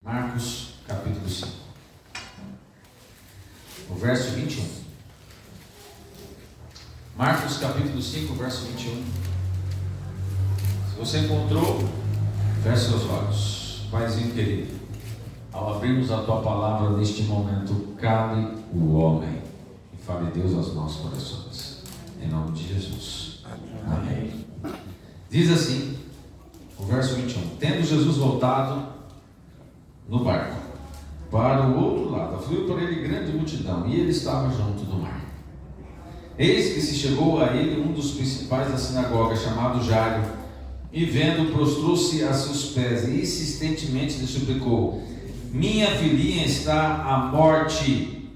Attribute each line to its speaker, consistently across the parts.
Speaker 1: Marcos capítulo 5, o verso 21. Marcos capítulo 5, verso 21. Se você encontrou, feche seus olhos. Paizinho querido, ao abrirmos a Tua palavra neste momento, cale o homem e fale Deus aos nossos corações. Em nome de Jesus. Amém. Diz assim, o verso 21. Tendo Jesus voltado no barco para o outro lado, afluiu por ele grande multidão, e ele estava junto do mar. Eis que se chegou a ele um dos principais da sinagoga, chamado Jairo, e vendo, prostrou-se a seus pés e insistentemente lhe suplicou: minha filhinha está à morte,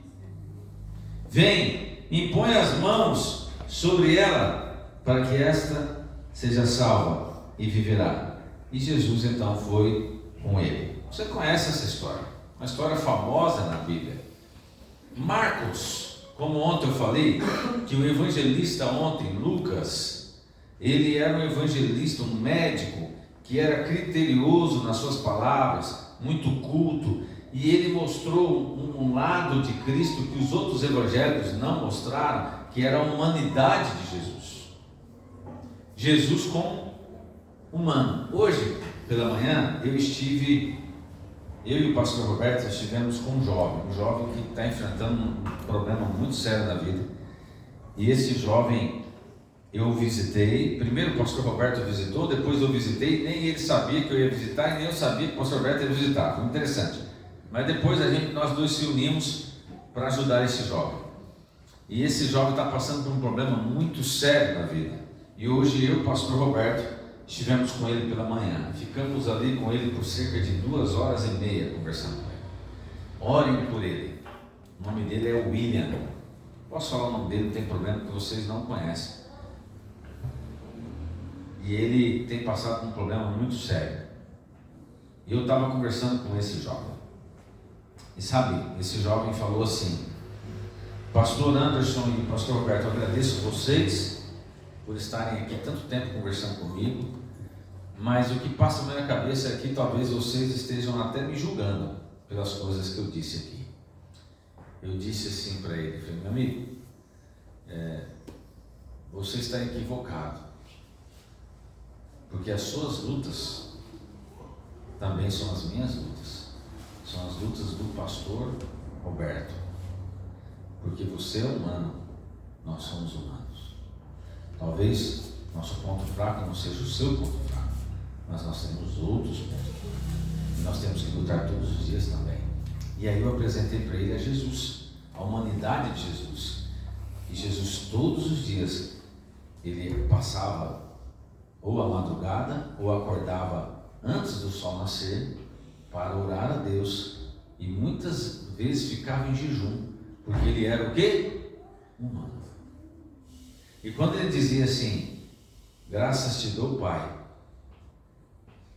Speaker 1: vem, impõe as mãos sobre ela, para que esta seja salva e viverá. E Jesus então foi com ele. Você conhece essa história, uma história famosa na Bíblia. Marcos, como ontem eu falei, que o evangelista ontem, Lucas, ele era um evangelista, um médico, que era criterioso nas suas palavras, muito culto, e ele mostrou um lado de Cristo que os outros evangelhos não mostraram, que era a humanidade de Jesus. Jesus como humano. Hoje, pela manhã, eu e o pastor Roberto estivemos com um jovem que está enfrentando um problema muito sério na vida. E esse jovem eu visitei, primeiro o pastor Roberto visitou, depois eu visitei, nem ele sabia que eu ia visitar e nem eu sabia que o pastor Roberto ia visitar, foi interessante. Mas depois nós dois se unimos para ajudar esse jovem. E esse jovem está passando por um problema muito sério na vida. E hoje eu e o pastor Roberto estivemos com ele pela manhã, ficamos ali com ele por cerca de 2h30 conversando com ele. Orem por ele. O nome dele é William. Posso falar o nome dele, não tem problema, porque vocês não conhecem. E ele tem passado por um problema muito sério. E eu estava conversando com esse jovem. E sabe, esse jovem falou assim: pastor Anderson e pastor Roberto, eu agradeço vocês por estarem aqui tanto tempo conversando comigo, mas o que passa na minha cabeça é que talvez vocês estejam até me julgando pelas coisas que eu disse aqui. Eu disse assim para ele, falei: meu amigo, você está equivocado, porque as suas lutas também são as minhas lutas, são as lutas do pastor Roberto, porque você é humano, nós somos humanos. Talvez nosso ponto fraco não seja o seu ponto fraco, mas nós temos outros pontos fracos, e nós temos que lutar todos os dias também. E aí eu apresentei para ele a Jesus, a humanidade de Jesus. E Jesus todos os dias, ele passava ou a madrugada, ou acordava antes do sol nascer, para orar a Deus, e muitas vezes ficava em jejum, porque ele era o quê? Humano. E quando ele dizia assim: graças te dou, Pai,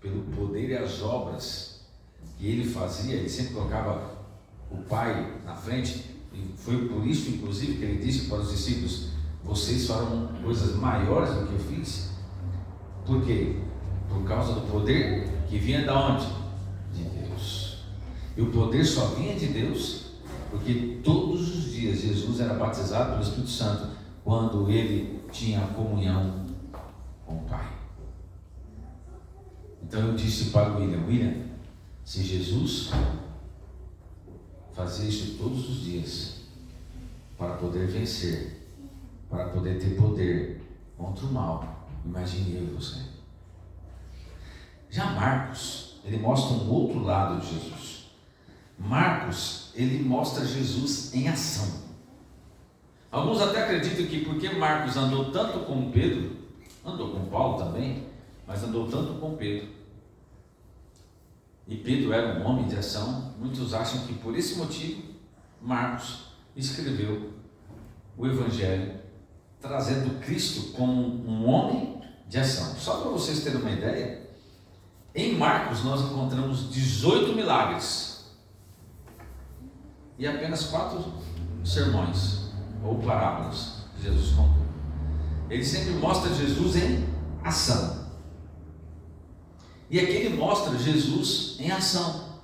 Speaker 1: pelo poder e as obras que ele fazia, ele sempre colocava o Pai na frente, e foi por isso, inclusive, que ele disse para os discípulos: vocês farão coisas maiores do que eu fiz. Por quê? Por causa do poder que vinha de onde? De Deus. E o poder só vinha de Deus, porque todos os dias Jesus era batizado pelo Espírito Santo, quando ele tinha a comunhão com o Pai. Então eu disse para o William, se Jesus fazia isso todos os dias, para poder vencer, para poder ter poder contra o mal, imagine eu e você. Já Marcos, ele mostra um outro lado de Jesus. Marcos, ele mostra Jesus em ação. Alguns até acreditam que porque Marcos andou tanto com Pedro, andou com Paulo também, mas andou tanto com Pedro, e Pedro era um homem de ação, muitos acham que por esse motivo Marcos escreveu o Evangelho, trazendo Cristo como um homem de ação. Só para vocês terem uma ideia, em Marcos nós encontramos 18 milagres e apenas 4 sermões ou parábolas que Jesus contou. Ele sempre mostra Jesus em ação. E aqui ele mostra Jesus em ação.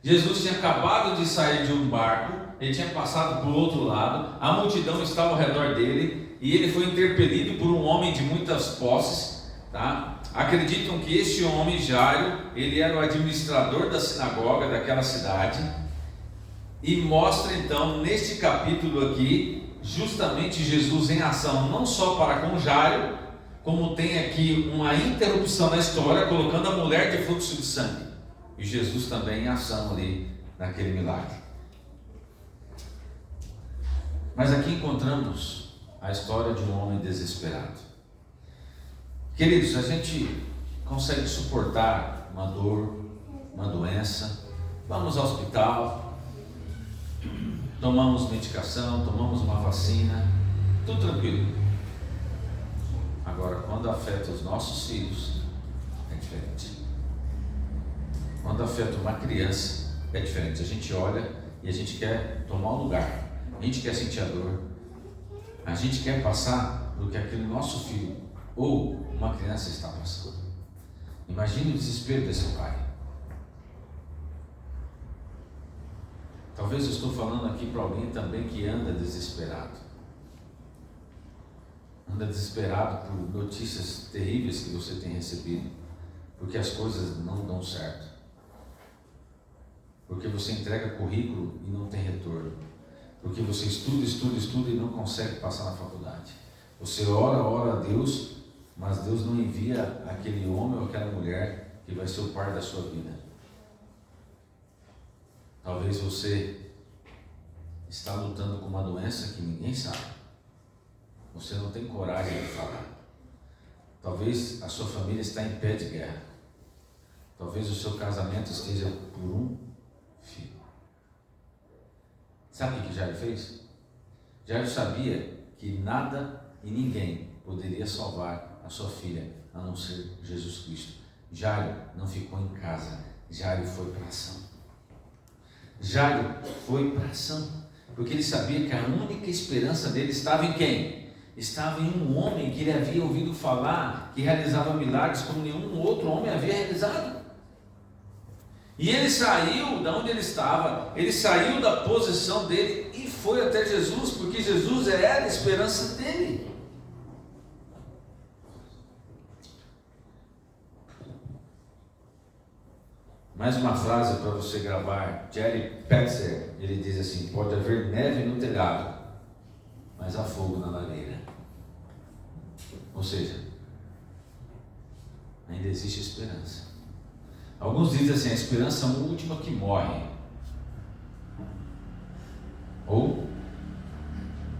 Speaker 1: Jesus tinha acabado de sair de um barco, ele tinha passado por outro lado, a multidão estava ao redor dele, e ele foi interpelido por um homem de muitas posses, tá? Acreditam que este homem, Jairo, ele era o administrador da sinagoga daquela cidade, e mostra então, neste capítulo aqui, justamente Jesus em ação, não só para com Jairo, como tem aqui uma interrupção na história, colocando a mulher de fluxo de sangue, e Jesus também em ação ali, naquele milagre. Mas aqui encontramos a história de um homem desesperado. Queridos, a gente consegue suportar uma dor, uma doença, vamos ao hospital, tomamos medicação, tomamos uma vacina, tudo tranquilo. Agora, quando afeta os nossos filhos, é diferente. Quando afeta uma criança, é diferente. A gente olha e a gente quer tomar um lugar, a gente quer sentir a dor, a gente quer passar do que aquele nosso filho ou uma criança está passando. Imagine o desespero desse pai. Talvez eu estou falando aqui para alguém também que anda desesperado. Anda desesperado por notícias terríveis que você tem recebido, porque as coisas não dão certo, porque você entrega currículo e não tem retorno, porque você estuda e não consegue passar na faculdade. Você ora a Deus, mas Deus não envia aquele homem ou aquela mulher que vai ser o par da sua vida. Talvez você está lutando com uma doença que ninguém sabe. Você não tem coragem de falar. Talvez a sua família está em pé de guerra. Talvez o seu casamento esteja por um fio. Sabe o que Jairo fez? Jairo sabia que nada e ninguém poderia salvar a sua filha, a não ser Jesus Cristo. Jairo não ficou em casa. Jairo foi para a ação. Jairo foi para a ação, porque ele sabia que a única esperança dele estava em quem? Estava em um homem que ele havia ouvido falar, que realizava milagres como nenhum outro homem havia realizado. E ele saiu da onde ele estava, ele saiu da posição dele e foi até Jesus, porque Jesus era a esperança dele. Mais uma frase para você gravar. Jerry Petzer, ele diz assim: pode haver neve no telhado, mas há fogo na lareira. Ou seja, ainda existe esperança. Alguns dizem assim: a esperança última que morre. Ou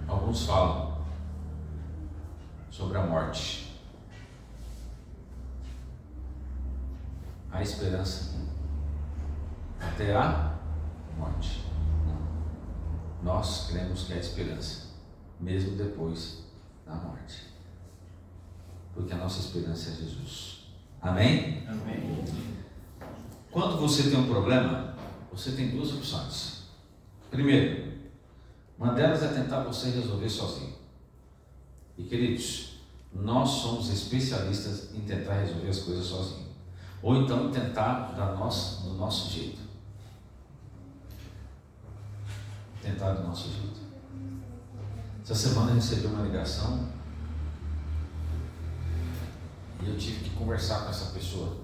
Speaker 1: alguns falam sobre a morte. A esperança até a morte. Não. Nós cremos que há esperança, mesmo depois da morte, porque a nossa esperança é Jesus. Amém?
Speaker 2: Amém.
Speaker 1: Quando você tem um problema, você tem duas opções. Primeiro, uma delas é tentar você resolver sozinho. E queridos, nós somos especialistas em tentar resolver as coisas sozinho, ou então tentar do nosso jeito. Tentar do nosso jeito. Essa semana eu recebi uma ligação e eu tive que conversar com essa pessoa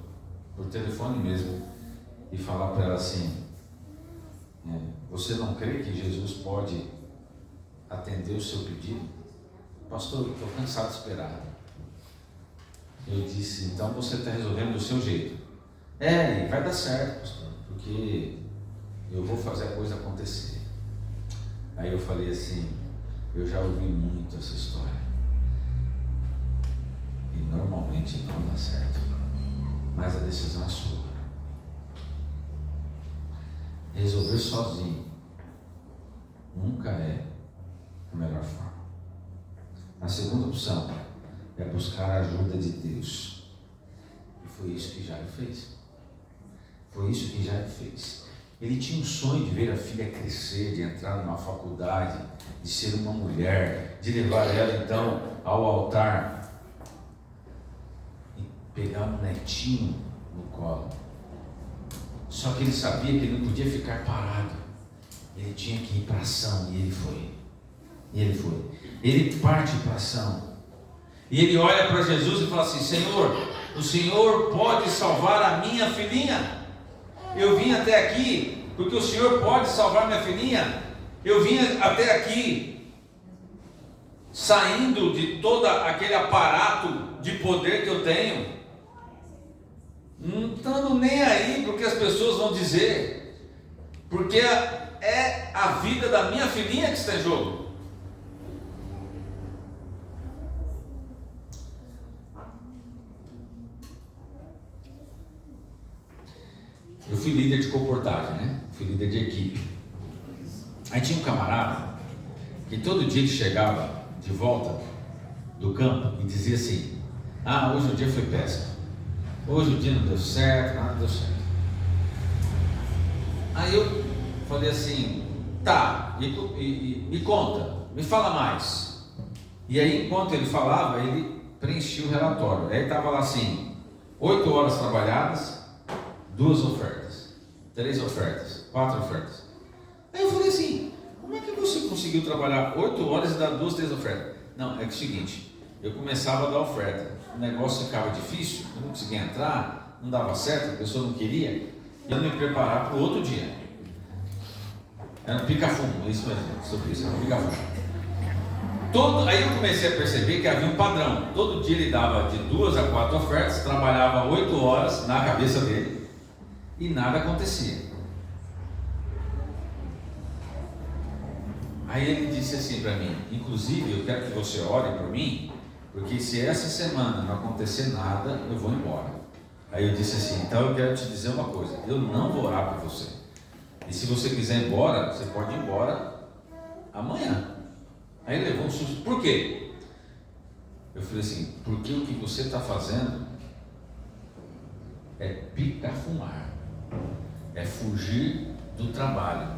Speaker 1: por telefone mesmo e falar para ela assim: você não crê que Jesus pode atender o seu pedido? Pastor, eu estou cansado de esperar. Eu disse: então você está resolvendo do seu jeito. E vai dar certo, pastor, porque eu vou fazer a coisa acontecer. Aí eu falei assim: eu já ouvi muito essa história e normalmente não dá certo, mas a decisão é sua. Resolver sozinho nunca é a melhor forma. A segunda opção é buscar a ajuda de Deus, e foi isso que Jairo fez. Ele tinha um sonho de ver a filha crescer, de entrar numa faculdade, de ser uma mulher, de levar ela então ao altar e pegar um netinho no colo. Só que ele sabia que ele não podia ficar parado. Ele tinha que ir para a ação, e ele foi. Ele parte para a ação. E ele olha para Jesus e fala assim: Senhor, o Senhor pode salvar a minha filhinha? Eu vim até aqui porque o Senhor pode salvar minha filhinha. Eu vim até aqui saindo de todo aquele aparato de poder que eu tenho, não estando nem aí porque as pessoas vão dizer, porque é a vida da minha filhinha que está em jogo. Eu fui líder de comportagem, né? Fui líder de equipe. Aí tinha um camarada que todo dia ele chegava de volta do campo e dizia assim: ah, hoje o dia foi péssimo, hoje o dia não deu certo, nada deu certo. Aí eu falei assim: tá, me conta, me fala mais. E aí, enquanto ele falava, ele preenchia o relatório. Aí estava lá assim: 8 horas trabalhadas, 2 ofertas, 3 ofertas, 4 ofertas. Aí eu falei assim: como é que você conseguiu trabalhar 8 horas e dar 2, 3 ofertas? Não, é que é o seguinte, eu começava a dar oferta, o negócio ficava difícil, eu não conseguia entrar, não dava certo, a pessoa não queria, e eu me preparar para o outro dia. Era um pica-fumo, isso mesmo, sobre isso, era um pica-fumo. Aí eu comecei a perceber que havia um padrão. Todo dia ele dava de 2 a 4 ofertas, trabalhava 8 horas na cabeça dele e nada acontecia. Aí ele disse assim para mim: inclusive eu quero que você ore por mim, porque se essa semana não acontecer nada, eu vou embora. Aí eu disse assim: então eu quero te dizer uma coisa, eu não vou orar por você, e se você quiser ir embora, você pode ir embora amanhã. Aí ele levou um susto. Por quê? Eu falei assim: porque o que você está fazendo é pica-fumar, é fugir do trabalho.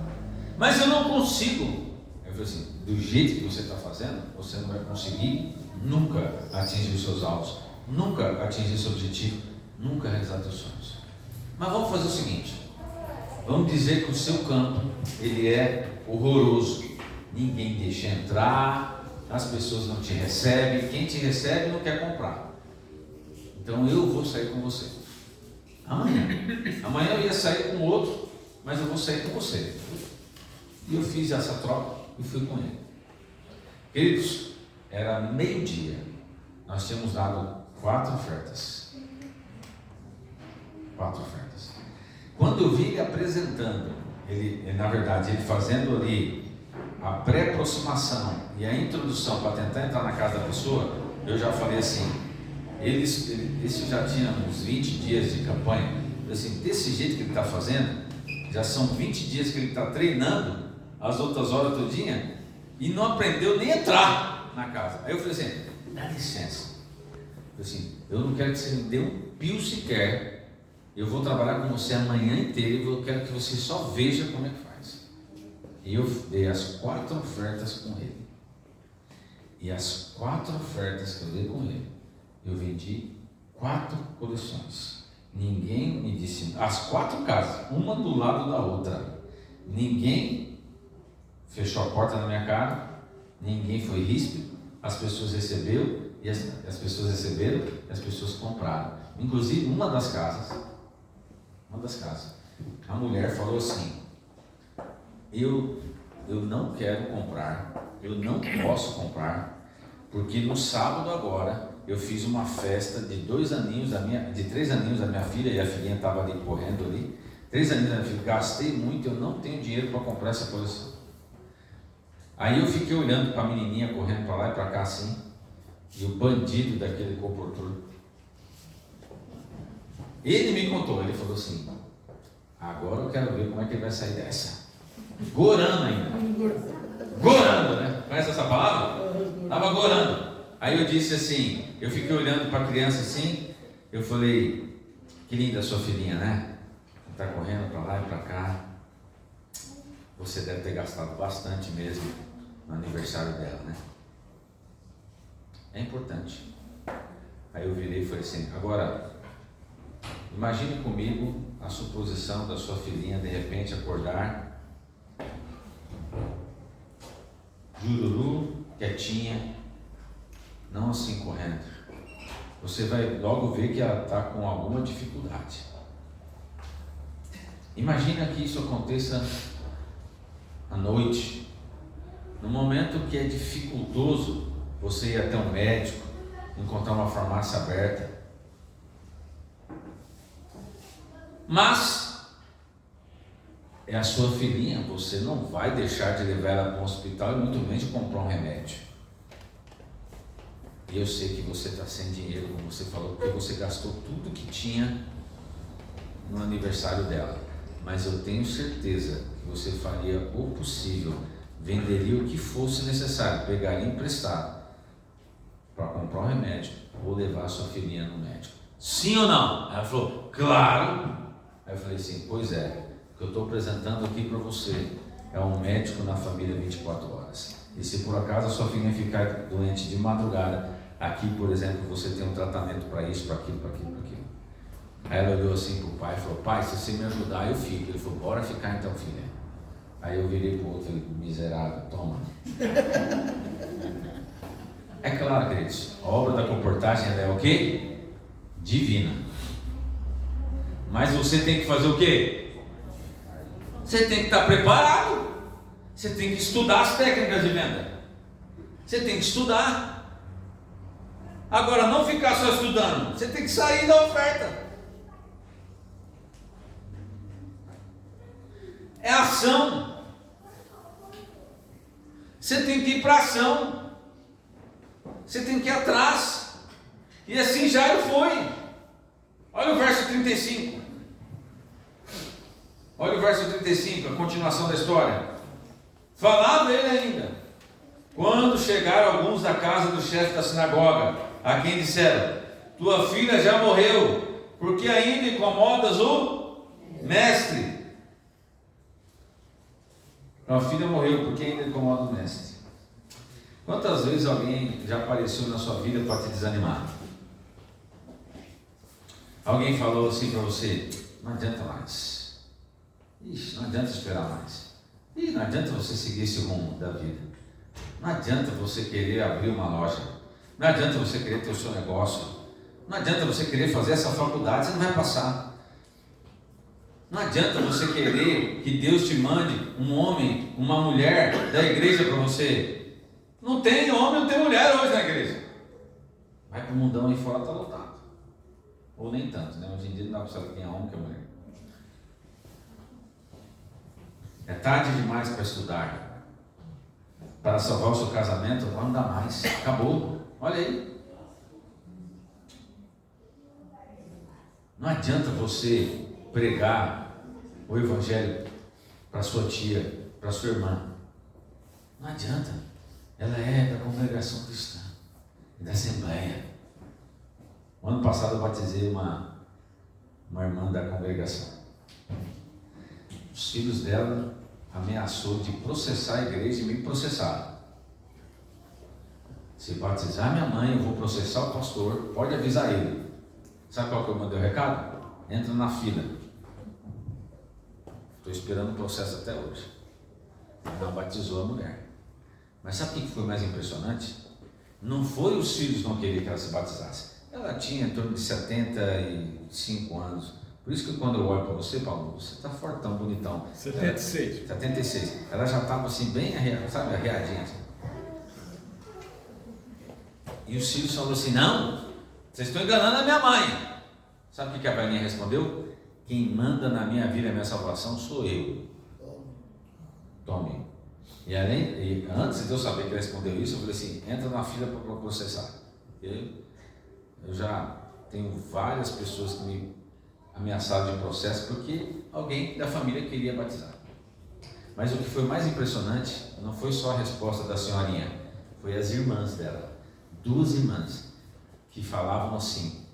Speaker 1: Mas eu não consigo. Eu falei assim: do jeito que você está fazendo, você não vai conseguir nunca atingir os seus alvos, nunca atingir seu objetivo, nunca realizar seus sonhos. Mas vamos fazer o seguinte: vamos dizer que o seu campo ele é horroroso, ninguém deixa entrar, as pessoas não te recebem, quem te recebe não quer comprar. Então eu vou sair com você amanhã eu ia sair com outro, mas eu vou sair com você. E eu fiz essa troca e fui com ele. Queridos, era meio-dia, nós tínhamos dado 4 ofertas. 4 ofertas. Quando eu vi ele apresentando, ele na verdade, ele fazendo ali a pré-aproximação e a introdução para tentar entrar na casa da pessoa, eu já falei assim: esse já tinha uns 20 dias de campanha, assim, desse jeito que ele está fazendo, já são 20 dias que ele está treinando as outras horas todinha e não aprendeu nem a entrar na casa. Aí eu falei assim: dá licença, eu falei assim, eu não quero que você me dê um pio sequer, eu vou trabalhar com você a manhã inteira e eu quero que você só veja como é que faz. E eu dei as 4 ofertas com ele, e as 4 ofertas que eu dei com ele, eu vendi 4 coleções. Ninguém me disse, as 4 casas, uma do lado da outra, ninguém fechou a porta na minha cara, ninguém foi ríspido, as pessoas receberam, e as pessoas receberam, e as pessoas compraram. Inclusive uma das casas, a mulher falou assim: eu não quero comprar, eu não posso comprar, porque no sábado agora eu fiz uma festa de 3 aninhos da minha filha, e a filhinha estava ali correndo ali, 3 aninhos da minha filha, gastei muito, eu não tenho dinheiro para comprar essa coleção. Aí eu fiquei olhando para a menininha correndo para lá e para cá assim, e o bandido daquele comportor, ele me contou, ele falou assim: agora eu quero ver como é que ele vai sair dessa. Gorando ainda, gorando, né? Conhece essa palavra? Estava gorando. Aí eu disse assim, eu fiquei olhando para a criança assim, eu falei: que linda a sua filhinha, né? Está correndo para lá e para cá. Você deve ter gastado bastante mesmo no aniversário dela, né? É importante. Aí eu virei e falei assim: agora, imagine comigo a suposição da sua filhinha de repente acordar, jururu, quietinha, não assim correndo. Você vai logo ver que ela está com alguma dificuldade. Imagina que isso aconteça à noite, no momento que é dificultoso você ir até um médico, encontrar uma farmácia aberta. Mas é a sua filhinha, você não vai deixar de levar ela para um hospital e muito menos de comprar um remédio. E eu sei que você está sem dinheiro, como você falou, porque você gastou tudo que tinha no aniversário dela. Mas eu tenho certeza que você faria o possível, venderia o que fosse necessário, pegaria emprestado para comprar um remédio ou levar a sua filhinha no médico. Sim ou não? Ela falou, claro. Aí eu falei assim, pois é, o que eu estou apresentando aqui para você é um médico na família 24 horas. E se por acaso a sua filhinha ficar doente de madrugada, aqui, por exemplo, você tem um tratamento para isso, para aquilo, para aquilo, para aquilo. Aí ela olhou assim para o pai e falou, pai, se você me ajudar, eu fico. Ele falou, bora ficar então, filha. Aí eu virei para o outro e falei, miserável, toma. É claro, queridos, a obra da comportagem é o quê? Divina. Mas você tem que fazer o quê? Você tem que estar preparado. Você tem que estudar as técnicas de venda. Você tem que estudar. Agora, não ficar só estudando. Você tem que sair da oferta. É ação. Você tem que ir para ação. Você tem que ir atrás. E assim Jairo foi. Olha o verso 35. Olha o verso 35, a continuação da história. Falava ele ainda, quando chegaram alguns da casa do chefe da sinagoga, a quem disseram, tua filha já morreu, porque ainda incomodas o mestre. Tua filha morreu, porque ainda incomoda o mestre. Quantas vezes alguém já apareceu na sua vida para te desanimar? Alguém falou assim para você, não adianta mais. Ixi, não adianta esperar mais. E não adianta você seguir esse rumo da vida. Não adianta você querer abrir uma loja. Não adianta você querer ter o seu negócio. Não adianta você querer fazer essa faculdade, você não vai passar. Não adianta você querer que Deus te mande um homem, uma mulher da igreja para você. Não tem homem, não tem mulher hoje na igreja. Vai para o mundão aí fora, está lotado. Ou nem tanto, né? Hoje em dia não dá para saber quem é homem, quem é mulher. É tarde demais para estudar. Para salvar o seu casamento, não dá mais. Acabou. Olha aí. Não adianta você pregar o evangelho para sua tia, para sua irmã. Não adianta. Ela é da congregação cristã, da assembleia. O ano passado eu batizei uma irmã da congregação. Os filhos dela ameaçou de processar a igreja e me processaram. Se batizar minha mãe, eu vou processar o pastor, pode avisar ele. Sabe qual que eu mandei o recado? Entra na fila. Estou esperando o processo até hoje. Ela batizou a mulher. Mas sabe o que foi mais impressionante? Não foi os filhos não querer que ela se batizasse. Ela tinha em torno de 75 anos. Por isso que quando eu olho para você, Paulo, você está fortão, bonitão.
Speaker 2: 76.
Speaker 1: 76. Ela já estava assim, bem arreadinha. Assim. E os filhos falaram assim, não, vocês estão enganando a minha mãe. Sabe o que a velhinha respondeu? Quem manda na minha vida e minha salvação sou eu. Tome. E antes de eu saber que ele respondeu isso, eu falei assim, entra na fila para processar. Eu já tenho várias pessoas que me ameaçaram de processo porque alguém da família queria batizar. Mas o que foi mais impressionante não foi só a resposta da senhorinha, foi as irmãs dela. 2 irmãs que falavam assim,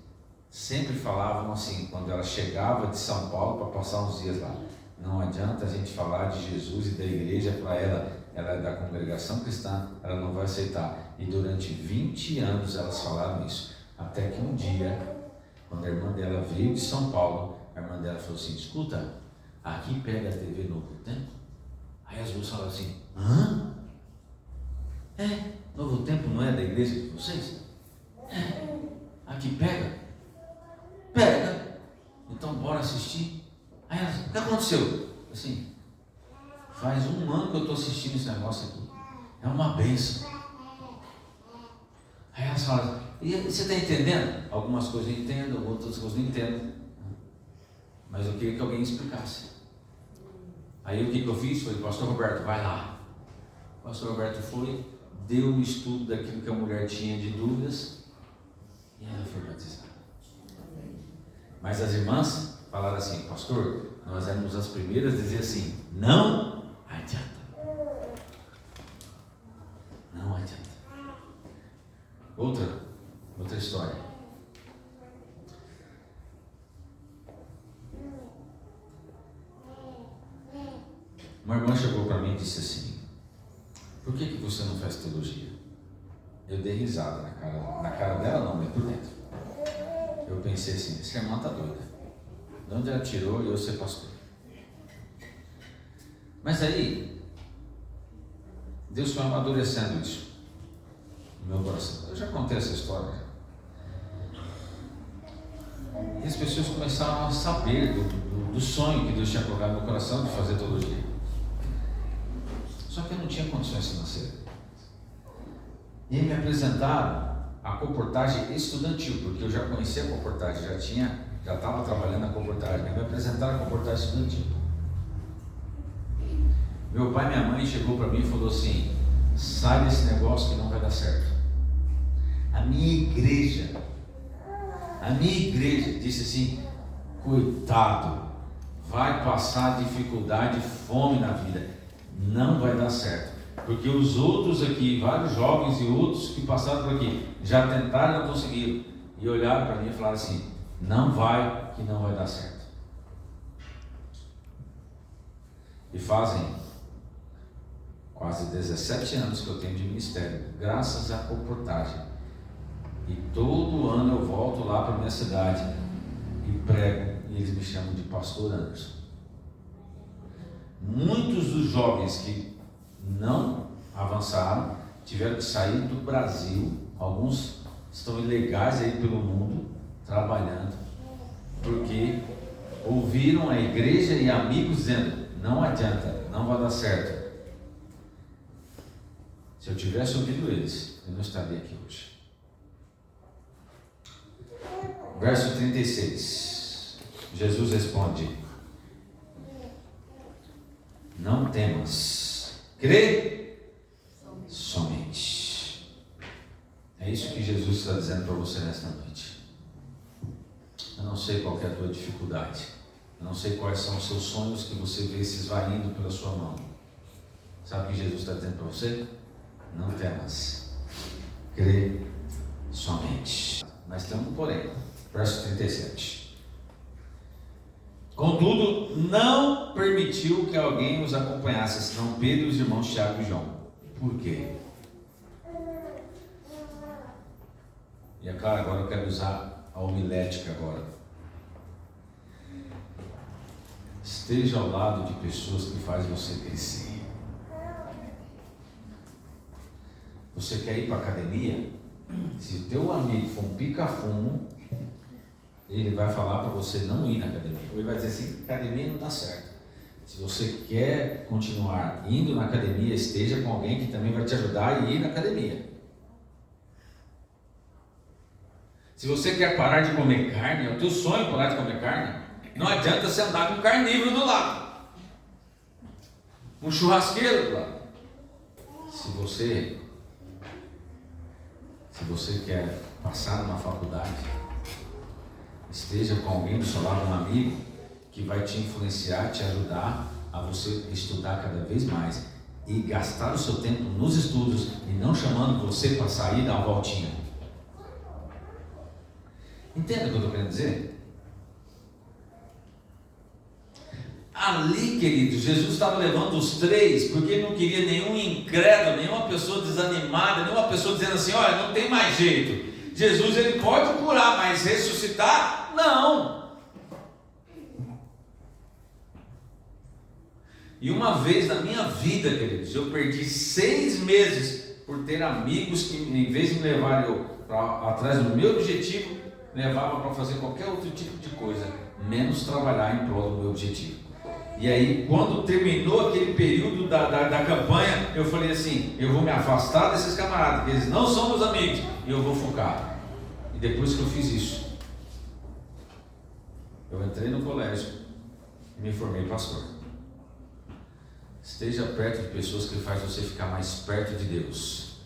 Speaker 1: sempre falavam assim, quando ela chegava de São Paulo para passar uns dias lá. Não adianta a gente falar de Jesus e da igreja para ela é da congregação cristã, ela não vai aceitar. E durante 20 anos elas falaram isso. Até que um dia, quando a irmã dela veio de São Paulo, A irmã dela falou assim: escuta, aqui pega a TV Novo Tempo. Aí as duas falaram assim: hã? Novo Tempo não é da igreja de vocês? Aqui pega? Pega. Então bora assistir. Aí elas: o que aconteceu? Assim, faz 1 ano que eu estou assistindo esse negócio aqui. É uma bênção. Aí elas falam: e você está entendendo? Algumas coisas eu entendo, outras coisas eu não entendo. Mas eu queria que alguém explicasse. Aí o que eu fiz? Falei: pastor Roberto, vai lá. O pastor Roberto foi, deu um estudo daquilo que a mulher tinha de dúvidas e ela foi batizada. Mas as irmãs falaram assim: pastor, nós éramos as primeiras a dizer assim: não adianta. Não adianta. Outra história. Uma irmã chegou para mim e disse assim: por que você não faz teologia? Eu dei risada na cara dela, não, mas por dentro. Eu pensei assim: essa irmã está doida. De onde ela tirou eu ser pastor? Mas aí, Deus foi amadurecendo isso no meu coração. Eu já contei essa história. E as pessoas começaram a saber do sonho que Deus tinha colocado no meu coração de fazer teologia. Só que eu não tinha condições financeiras. E me apresentaram a comportagem estudantil, porque eu já conhecia a comportagem, já estava trabalhando na comportagem. Me apresentaram a comportagem estudantil. Meu pai e minha mãe chegou para mim e falou assim: sai desse negócio que não vai dar certo. A minha igreja disse assim: coitado, vai passar dificuldade e fome na vida, não vai dar certo, porque os outros aqui, vários jovens e outros que passaram por aqui, já tentaram e não conseguiram, e olharam para mim e falaram assim: não vai, que não vai dar certo. E fazem quase 17 anos que eu tenho de ministério, graças à comportagem. E todo ano eu volto lá para a minha cidade e prego, e eles me chamam de pastor Anderson. Muitos dos jovens que não avançaram tiveram que sair do Brasil, alguns estão ilegais aí pelo mundo, trabalhando, porque ouviram a igreja e amigos dizendo: não adianta, não vai dar certo. Se eu tivesse ouvido eles, eu não estaria aqui hoje. Verso 36, Jesus responde: não temas, crê somente. É isso que Jesus está dizendo para você nesta noite. Eu não sei qual é a tua dificuldade, eu não sei quais são os seus sonhos que você vê se esvaindo pela sua mão. Sabe o que Jesus está dizendo para você? Não temas, crê somente. Mas tem um porém. Verso 37. Contudo, não permitiu que alguém os acompanhasse, senão Pedro e os irmãos Tiago e João. Por quê? E é claro, agora eu quero usar a homilética agora. Esteja ao lado de pessoas que fazem você crescer. Você quer ir para a academia? Se o teu amigo for um pica-fumo, ele vai falar para você não ir na academia. Ou ele vai dizer assim: academia não dá certo. Se você quer continuar indo na academia, esteja com alguém que também vai te ajudar a ir na academia. Se você quer parar de comer carne, é o teu sonho parar de comer carne, não adianta você andar com um carnívoro do lado, um churrasqueiro do lado. Se você quer passar numa faculdade, esteja com alguém do seu lado, um amigo que vai te influenciar, te ajudar a você estudar cada vez mais e gastar o seu tempo nos estudos e não chamando você para sair e dar uma voltinha. Entende o que eu estou querendo dizer? Ali, querido, Jesus estava levando os três, porque ele não queria nenhum incrédulo, nenhuma pessoa desanimada, nenhuma pessoa dizendo assim: olha, não tem mais jeito. Jesus, ele pode curar, mas ressuscitar, não. E uma vez na minha vida, queridos, eu perdi 6 meses por ter amigos que, em vez de me levarem atrás do meu objetivo, levavam para fazer qualquer outro tipo de coisa, menos trabalhar em prol do meu objetivo. E aí, quando terminou aquele período da campanha, eu falei assim: eu vou me afastar desses camaradas, porque eles não são meus amigos, e eu vou focar. E depois que eu fiz isso, eu entrei no colégio e me formei pastor. Esteja perto de pessoas que fazem você ficar mais perto de Deus,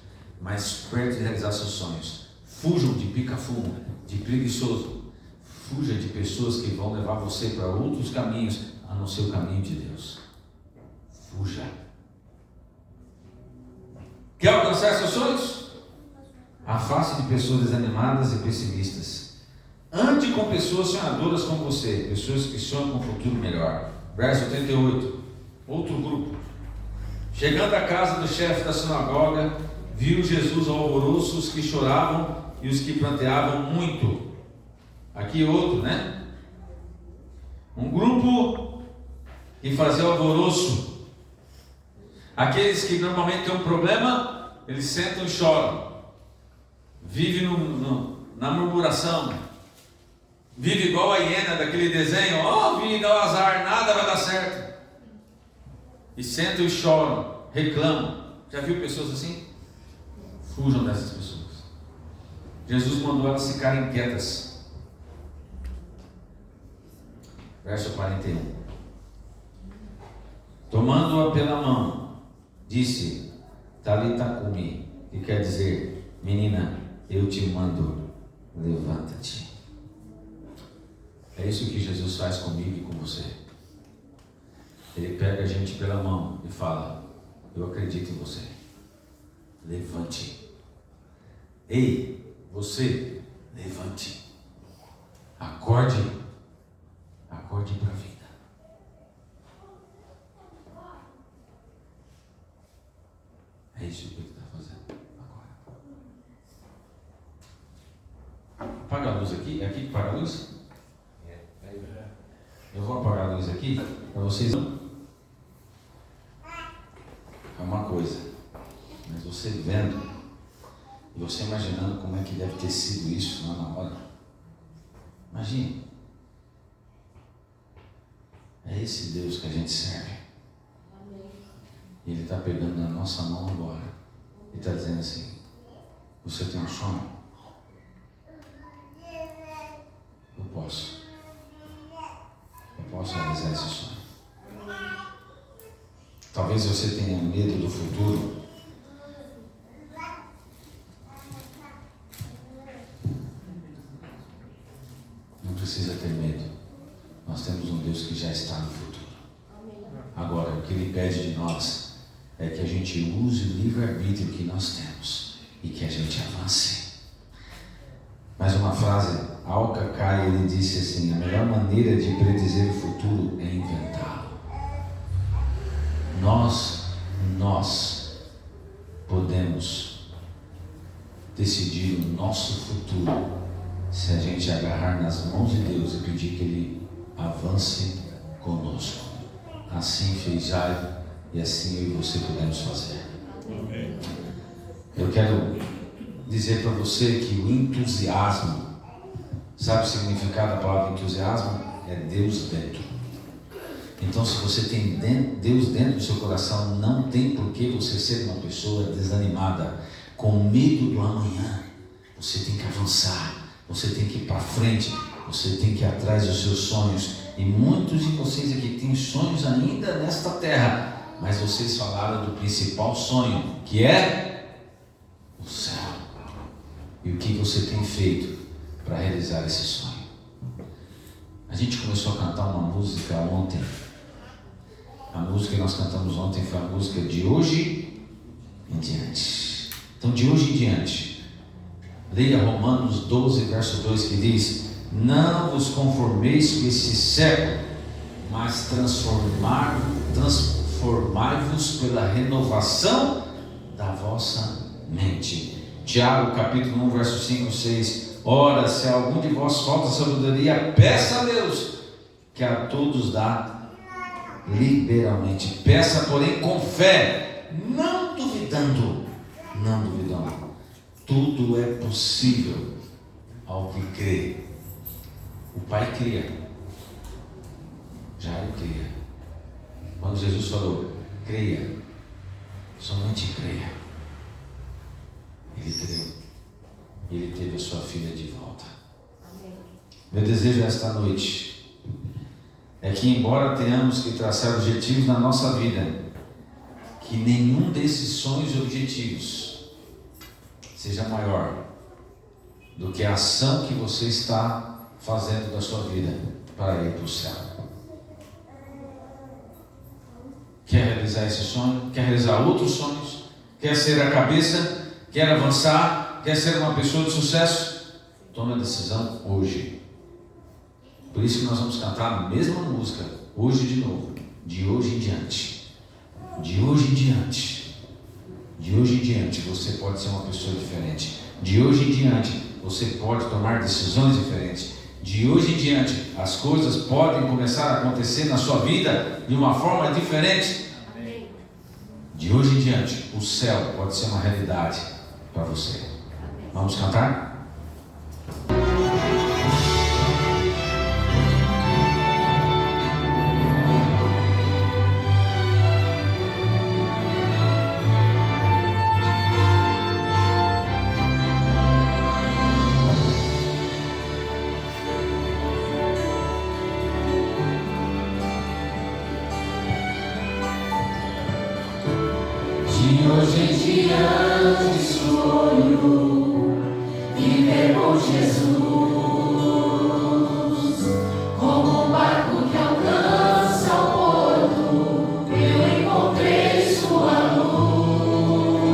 Speaker 1: mais perto de realizar seus sonhos. Fujam de pica-fumo, de preguiçoso. Fuja de pessoas que vão levar você para outros caminhos, a não ser o caminho de Deus. Fuja. Quer alcançar seus sonhos? Afaste de pessoas desanimadas e pessimistas. Ande com pessoas sonhadoras como você, pessoas que sonham com um futuro melhor. Verso 38. Outro grupo. Chegando à casa do chefe da sinagoga, viu Jesus ao alvoroço os que choravam e os que pranteavam muito. Aqui outro, né? Um grupo que fazia alvoroço. Aqueles que normalmente têm um problema, eles sentam e choram. Vive na murmuração. Vive igual a hiena daquele desenho. Ó, vida, ó, azar, nada vai dar certo. E sentam e choram, reclamam. Já viu pessoas assim? Fujam dessas pessoas. Jesus mandou elas ficarem quietas. Verso 41. Tomando-a pela mão, disse: Talita cumi, que quer dizer: menina, eu te mando, levanta-te. É isso que Jesus faz comigo e com você. Ele pega a gente pela mão e fala: eu acredito em você, levante. Ei, você, levante. Acorde para a vida. É isso que ele está fazendo agora. Apaga a luz aqui. É aqui que apaga a luz? Eu vou apagar a luz aqui para vocês. É uma coisa, mas você vendo e você imaginando como é que deve ter sido isso lá na hora. Imagine. É esse Deus que a gente serve. E Ele está pegando na nossa mão agora e está dizendo assim: você tem um sonho? Eu posso realizar esse sonho. Talvez você tenha medo do futuro. Não precisa ter medo. Nós temos um Deus que já está no futuro. Agora, o que Ele pede de nós é que a gente use o livre-arbítrio que nós temos e que a gente avance. Mais uma frase, Al-Kakai, ele disse assim: a melhor maneira de predizer o futuro é inventá-lo. Nós podemos decidir o nosso futuro se a gente agarrar nas mãos de Deus e pedir que Ele avance conosco. Assim fez Jairo e assim eu e você podemos fazer. Eu quero dizer para você que o entusiasmo, sabe o significado da palavra entusiasmo? É Deus dentro. Então, se você tem Deus dentro do seu coração, não tem por que você ser uma pessoa desanimada, com medo do amanhã. Você tem que avançar, você tem que ir para frente, você tem que ir atrás dos seus sonhos. E muitos de vocês aqui têm sonhos ainda nesta terra, mas vocês falaram do principal sonho, que é o céu. E o que você tem feito para realizar esse sonho? A gente começou a cantar uma música ontem. A música que nós cantamos ontem foi a música de hoje em diante. Então, de hoje em diante, leia Romanos 12, verso 2, que diz: não vos conformeis com esse século, mas transformai-vos pela renovação da vossa mente. Tiago, capítulo 1, verso 5, 6. Ora, se algum de vós falta sabedoria, peça a Deus, que a todos dá liberalmente. Peça, porém, com fé, não duvidando. Não duvidando. Tudo é possível ao que crê. O Pai cria. Jairo cria. Quando Jesus falou, creia, somente creia. Ele creu. Ele teve a sua filha de volta. Amém. Meu desejo esta noite é que, embora tenhamos que traçar objetivos na nossa vida, que nenhum desses sonhos e objetivos seja maior do que a ação que você está fazendo da sua vida para ir para o céu. Quer realizar esse sonho? Quer realizar outros sonhos? Quer ser a cabeça? Quer avançar? Quer ser uma pessoa de sucesso? Tome a decisão hoje. Por isso que nós vamos cantar a mesma música hoje de novo, de hoje em diante. De hoje em diante. De hoje em diante você pode ser uma pessoa diferente. De hoje em diante você pode tomar decisões diferentes. De hoje em diante as coisas podem começar a acontecer na sua vida de uma forma diferente. De hoje em diante o céu pode ser uma realidade para você. Vamos cantar?
Speaker 2: De hoje em diante sonho viver com Jesus, como um barco que alcança o porto, eu encontrei sua luz.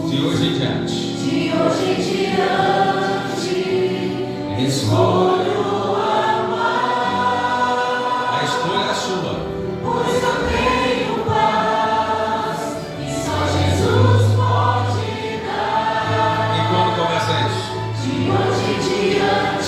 Speaker 1: De hoje em diante.
Speaker 2: De hoje em diante escolho amar.
Speaker 1: A escolha é sua.
Speaker 2: Pois eu tenho paz e só Jesus pode dar.
Speaker 1: E quando começa isso?
Speaker 2: De hoje em diante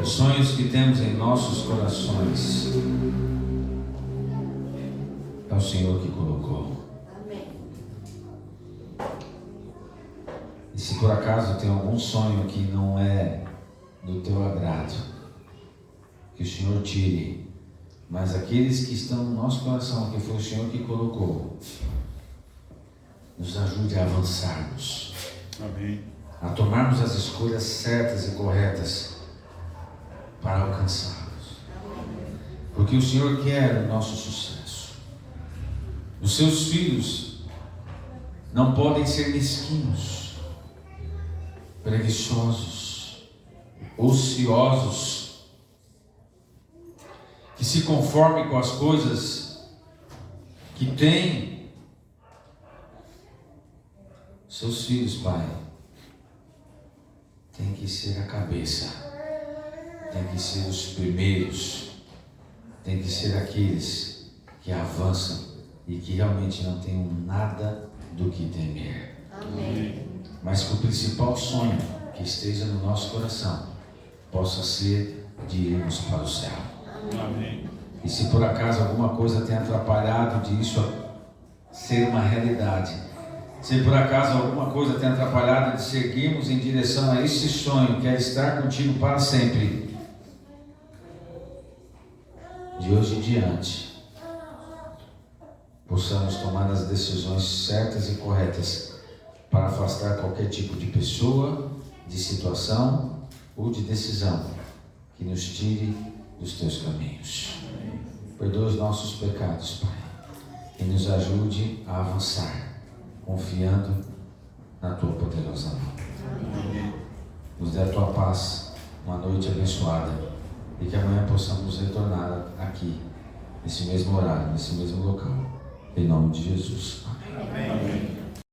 Speaker 1: Os sonhos que temos em nossos corações é o Senhor que colocou. E se por acaso tem algum sonho que não é do teu agrado, que o Senhor tire, mas aqueles que estão no nosso coração, que foi o Senhor que colocou, nos ajude a avançarmos.
Speaker 3: Amém.
Speaker 1: A tomarmos as escolhas certas e corretas para alcançarmos. Porque o Senhor quer o nosso sucesso. Os seus filhos não podem ser mesquinhos, preguiçosos, ociosos, que se conformem com as coisas que têm. Seus filhos, Pai, tem que ser a cabeça, tem que ser os primeiros, tem que ser aqueles que avançam e que realmente não tenham nada do que temer.
Speaker 2: Amém.
Speaker 1: Mas que o principal sonho que esteja no nosso coração possa ser de irmos para o céu.
Speaker 3: Amém.
Speaker 1: E se por acaso alguma coisa tenha atrapalhado disso ser uma realidade, se por acaso alguma coisa tenha atrapalhado de seguirmos em direção a esse sonho, que é estar contigo para sempre, de hoje em diante, possamos tomar as decisões certas e corretas para afastar qualquer tipo de pessoa, de situação ou de decisão que nos tire dos teus caminhos. Perdoa os nossos pecados, Pai, e nos ajude a avançar, confiando na Tua poderosa mão. Nos dê a Tua paz, uma noite abençoada, e que amanhã possamos retornar aqui, nesse mesmo horário, nesse mesmo local, em nome de Jesus. Amém.
Speaker 3: Amém.